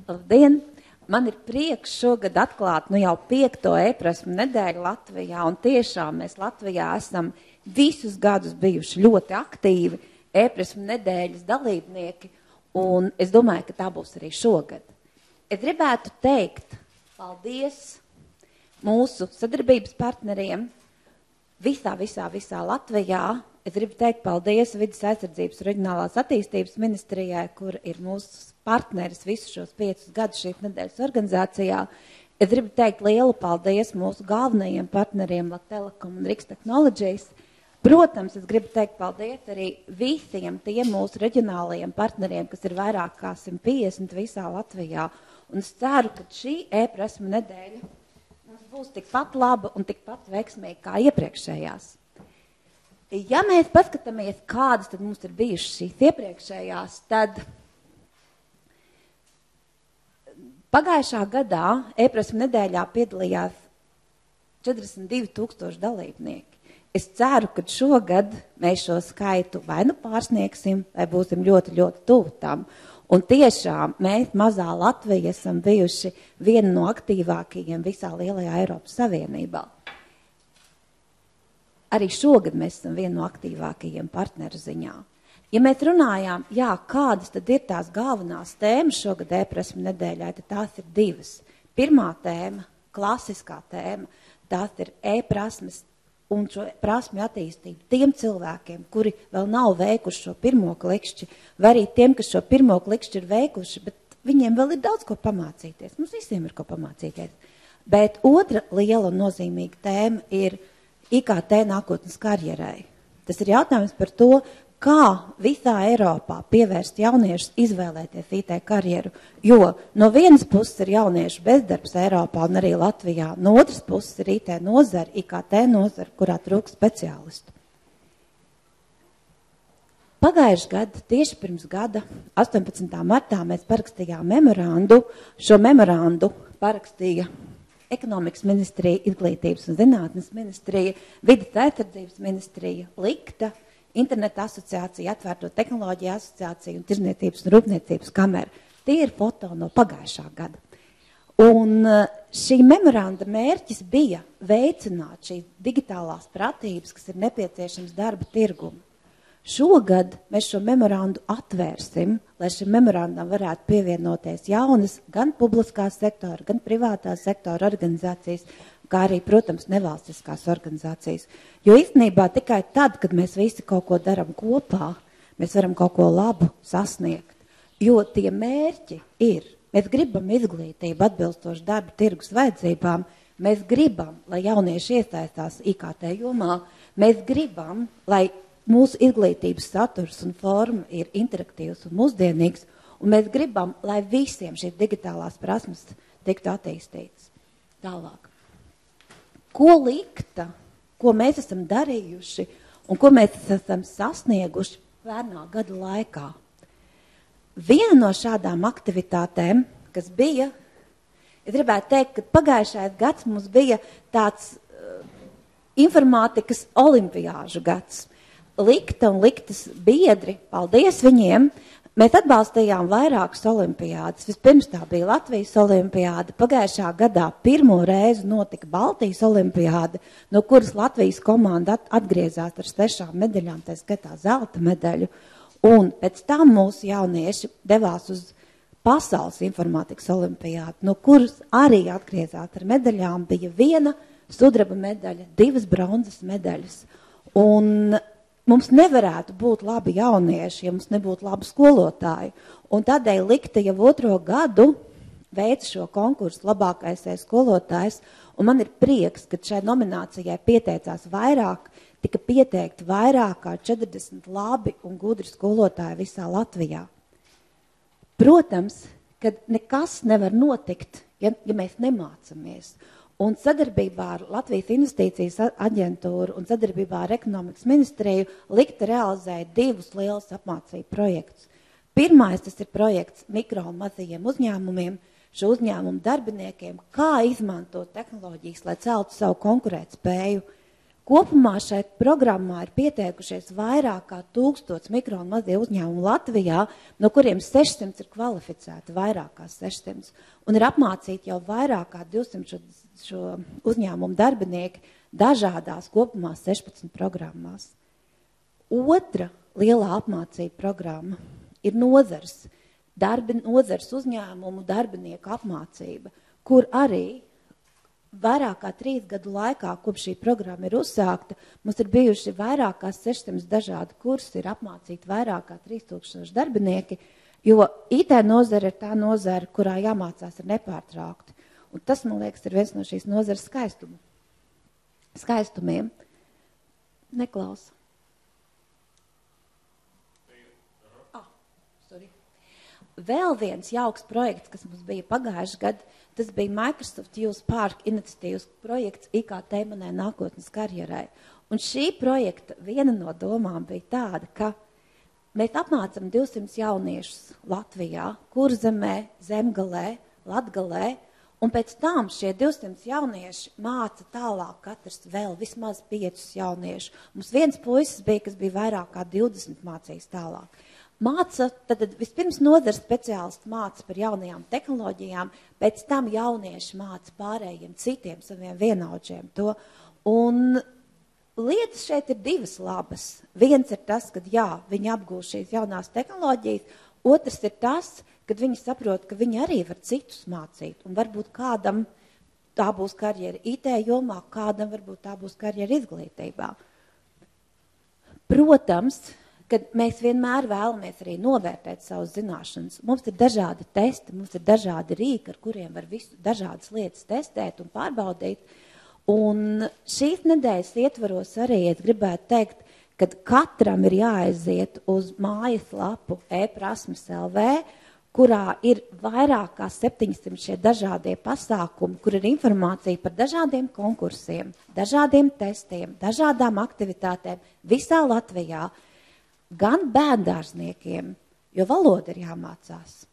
Labdien! Man ir prieks šogad atklāt jau 5. e-prasmu nedēļu Latvijā, un tiešām mēs Latvijā esam visus gadus bijuši ļoti aktīvi e-prasmu nedēļas dalībnieki, un es domāju, ka tā būs arī šogad. Es gribētu teikt paldies mūsu sadarbības partneriem visā Latvijā. Es gribu teikt paldies Vides aizsardzības un reģionālās attīstības ministrijai, kur ir mūsu partneris visus šos 5 gadus šīs nedēļas organizācijā. Es gribu teikt lielu paldies mūsu galvenajiem partneriem Latelekom un Rix Technologies. Protams, es gribu teikt paldies arī visiem tiem mūsu reģionālajiem partneriem, kas ir vairāk kā 150 visā Latvijā. Un es ceru, ka šī e-prasmu nedēļa mums būs tikpat laba un tikpat veiksmīga kā iepriekšējās. Ja mēs paskatāmies, kādas tad mums ir bijušas šīs iepriekšējās, tad pagājušā gadā e-prasmu nedēļā piedalījās 42,000 dalībnieki. Es ceru, ka šogad mēs šo skaitu vai nu pārsniegsim, vai būsim ļoti, ļoti tuvu tam. Un tiešām mēs mazā Latvija esam bijuši viena no aktīvākajiem visā lielajā Eiropas Savienībā. Arī šogad mēs esam viena no aktīvākajiem partneru ziņā. Ja mēs runājām, kādas tad ir tās galvenās tēmas šogad e-prasmu nedēļā, tad tās ir 2. Pirmā tēma, klasiskā tēma, tās ir e-prasmes un šo prasmju attīstību tiem cilvēkiem, kuri vēl nav veikuši šo pirmo klikšķi, vai arī tiem, kas šo pirmo klikšķi ir veikuši, bet viņiem vēl ir daudz ko pamācīties. Mums visiem ir ko pamācīties. Bet otra liela un nozīmīga tēma ir IKT nākotnes karjerai. Tas ir jautājums par to, kā visā Eiropā pievērst jauniešus izvēlēties IT karjeru, jo no vienas puses ir jauniešu bezdarbs Eiropā un arī Latvijā, no otras puses ir IT nozara, IKT nozara, kurā trūkst speciālistu. Pagājuši gadu, tieši pirms gada, 18. martā mēs parakstījām memorandu. Šo memorandu parakstīja Ekonomikas ministrija, Izglītības un zinātnes ministrija, Vides aizsardzības ministrija, Likta, Interneta asociācija, Atvērto tehnoloģiju asociācija un Tirzniecības un rūpniecības kamera. Tie ir foto no pagājušā gada. Un šī memoranda mērķis bija veicināt šīs digitālās pratības, kas ir nepieciešams darba tirgumu. Šogad mēs šo memorandu atvērsim, lai šim memorandam varētu pievienoties jaunas gan publiskā sektora, gan privātā sektora organizācijas, kā arī, protams, nevalstiskās organizācijas. Jo īstenībā tikai tad, kad mēs visi kaut ko daram kopā, mēs varam kaut ko labu sasniegt. Jo tie mērķi ir, mēs gribam izglītību atbilstoši darba tirgus vajadzībām, mēs gribam, lai jaunieši iesaistās IKT jomā, mēs gribam, lai mūsu izglītības saturs un forma ir interaktīvs un mūsdienīgs, un mēs gribam, lai visiem šīs digitālās prasmes tiktu attīstītas. Tālāk. Ko Likta, ko mēs esam darījuši un ko mēs esam sasnieguši pērnā gada laikā? Viena no šādām aktivitātēm, kas bija, es gribētu teikt, ka pagājušais gads mums bija tāds informātikas olimpiāžu gads. Likta un Liktas biedri, paldies viņiem, mēs atbalstījām vairākas olimpiādas. Vispirms tā bija Latvijas olimpiāda, pagājušā gadā pirmo reizi notika Baltijas olimpiāda, no kuras Latvijas komanda atgriezās ar 6 medaļām, tā skaitā zelta medaļu. Un pēc tam mūsu jaunieši devās uz pasaules informātikas olimpiādu, no kuras arī atgriezās ar medaļām. Bija 1 sudraba medaļa, 2 bronzas medaļas. Un mums nevarētu būt labi jaunieši, ja mums nebūtu labi skolotāji. Un tādēļ Likta jau 2. gadu veica šo konkursu labākais skolotājs, un man ir prieks, ka šai nominācijai pieteicās vairāk, tika pieteikti vairāk kā 40 labi un gudri skolotāji visā Latvijā. Protams, ka nekas nevar notikt, ja mēs nemācamies. Un sadarbībā ar Latvijas investīcijas aģentūru un sadarbībā ar Ekonomikas ministriju Likta realizēja 2 lielus apmācību projektus. Pirmais, tas ir projekts mikro un mazajiem uzņēmumiem, šo uzņēmumu darbiniekiem, kā izmantot tehnoloģijas, lai celtu savu konkurētspēju. Kopumā šai programmā ir pieteikušies vairāk kā 1000 mikro un mazie uzņēmumi Latvijā, no kuriem 600 ir kvalificēti, vairāk kā 600, un ir apmācīti jau vairāk kā 200 šo uzņēmumu darbinieki dažādās kopumā 16 programmās. Otra lielā apmācība programma ir nozars uzņēmumu darbinieku apmācība, kur arī vairāk kā 3 gadu laikā, kopš šī programma ir uzsākta, mums ir bijuši vairāk kā 600 dažādi kursi, ir apmācīti vairāk kā 3000 darbinieki, jo IT nozara ir tā nozara, kurā jāmācās ir nepārtraukti. Un tas, man liekas, ir viens no šīs nozares skaistumiem. Neklausa. Vēl viens jauks projekts, kas mums bija pagājuši gadu, tas bija Microsoft Youth Park iniciatīvas projekts IKT manai nākotnes karjerai. Un šī projekta viena no domām bija tāda, ka mēs apmācam 200 jauniešus Latvijā, Kurzemē, Zemgalē, Latgalē, un pēc tam šie 200 jaunieši māca tālāk katrs vēl vismaz 5 jauniešu. Mums viens puisis bija, kas bija vairāk kā 20 mācījis tālāk. Māca, tad vispirms nozars speciālisti māca par jaunajām tehnoloģijām, pēc tam jaunieši māca pārējiem citiem saviem vienaudžiem to. Un lietas šeit ir divas labas. Viens ir tas, ka jā, viņi apgūst šīs jaunās tehnoloģijas, otrs ir tas, kad viņi saprot, ka viņi arī var citus mācīt. Un varbūt kādam tā būs karjera IT jomā, kādam varbūt tā būs karjera izglītībā. Protams, kad mēs vienmēr vēlamies arī novērtēt savas zināšanas. Mums ir dažādi testi, mums ir dažādi rīki, ar kuriem var dažādas lietas testēt un pārbaudīt. Un šīs nedēļas ietvaros arī es gribētu teikt, ka katram ir jāaiziet uz mājaslapu e-prasmes LV, kurā ir vairāk kā 700 šie dažādie pasākumi, kur ir informācija par dažādiem konkursiem, dažādiem testiem, dažādām aktivitātēm visā Latvijā. Gan bērndārzniekiem, jo valoda ir jāmācās.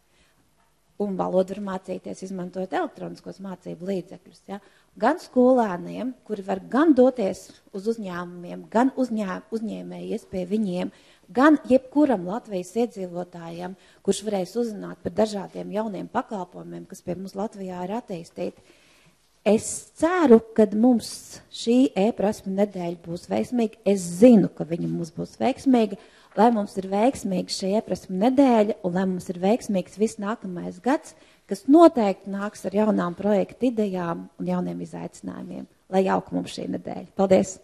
Un valodu var mācīties, izmantojot elektroniskos mācību līdzekļus. Ja? Gan skolēniem, kuri var gan doties uz uzņēmumiem, gan uzņēmējies pie viņiem, gan jebkuram Latvijas iedzīvotājiem, kurš varēs uzzināt par dažādiem jauniem pakalpojumiem, kas pie mums Latvijā ir attīstīti. Es ceru, ka mums šī e-prasme nedēļa būs veiksmīga. Es zinu, ka viņa mums būs veiksmīga. Lai mums ir veiksmīga šī e-prasme nedēļa un lai mums ir veiksmīgs viss nākamais gads, kas noteikti nāks ar jaunām projektu idejām un jauniem izaicinājumiem. Lai jauka mums šī nedēļa. Paldies!